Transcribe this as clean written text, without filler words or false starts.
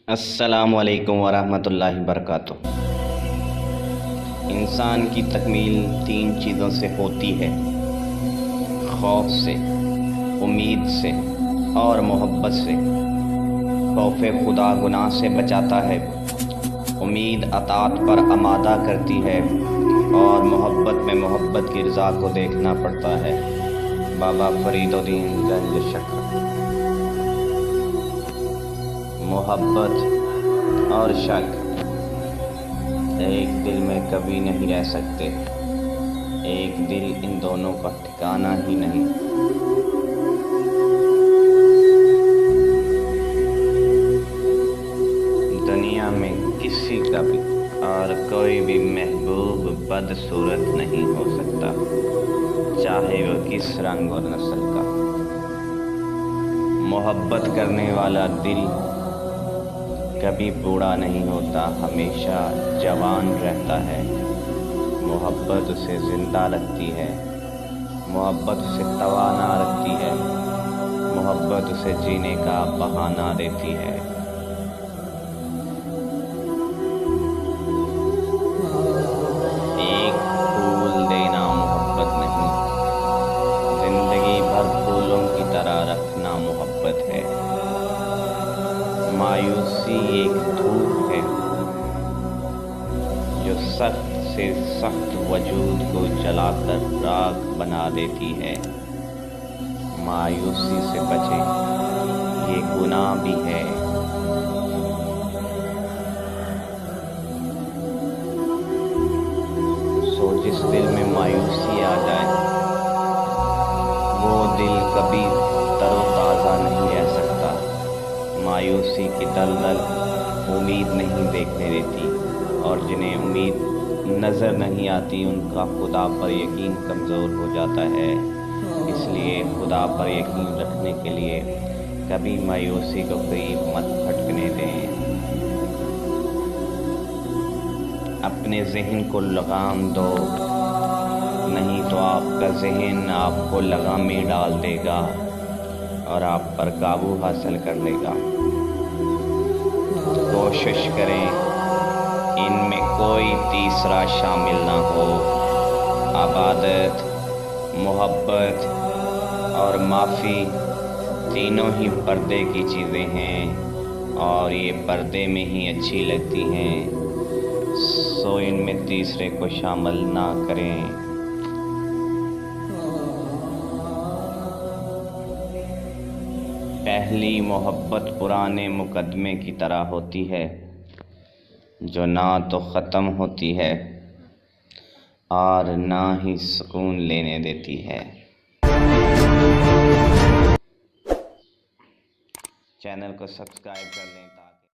अस्सलामु अलैकुम वरहमतुल्लाहि वबरकातुहू। इंसान की तकमील 3 चीज़ों से होती है, खौफ से, उम्मीद से और मोहब्बत से। खौफ खुदा गुनाह से बचाता है, उम्मीद अताअत पर आमादा करती है और मोहब्बत में मोहब्बत की रज़ा को देखना पड़ता है। बाबा फरीदुद्दीन गंज शक्र। मोहब्बत और शक एक दिल में कभी नहीं रह सकते। एक दिल इन दोनों का ठिकाना ही नहीं। दुनिया में किसी का भी और कोई भी महबूब बदसूरत नहीं हो सकता, चाहे वो किस रंग और नस्ल का। मोहब्बत करने वाला दिल कभी बूढ़ा नहीं होता, हमेशा जवान रहता है। मोहब्बत उसे ज़िंदा रखती है, मोहब्बत उसे तवाना रखती है, मोहब्बत उसे जीने का बहाना देती है। एक फूल देना मोहब्बत नहीं, ज़िंदगी भर फूलों की तरह रखना मोहब्बत है। मायूसी एक धूप है जो सख्त से सख्त वजूद को जलाकर राख बना देती है। मायूसी से बचे, ये गुनाह भी है। सो जिस दिल में मायूसी आ जाए, वो दिल कभी तरोताज़ा नहीं रह सकता। मायूसी की दलदल उम्मीद नहीं देखने देती, और जिन्हें उम्मीद नज़र नहीं आती उनका खुदा पर यकीन कमज़ोर हो जाता है। इसलिए खुदा पर यकीन रखने के लिए कभी मायूसी को करीब मत भटकने दें। अपने ज़हन को लगाम दो, नहीं तो आपका ज़हन आपको लगामें डाल देगा और आप पर काबू हासिल कर लेगा। कोशिश करें इनमें कोई तीसरा शामिल ना हो। इबादत, मोहब्बत और माफ़ी तीनों ही पर्दे की चीज़ें हैं और ये पर्दे में ही अच्छी लगती हैं। सो इनमें तीसरे को शामिल ना करें। पहली मोहब्बत पुराने मुकदमे की तरह होती है, जो ना तो ख़त्म होती है और ना ही सुकून लेने देती है। चैनल को सब्सक्राइब कर लें।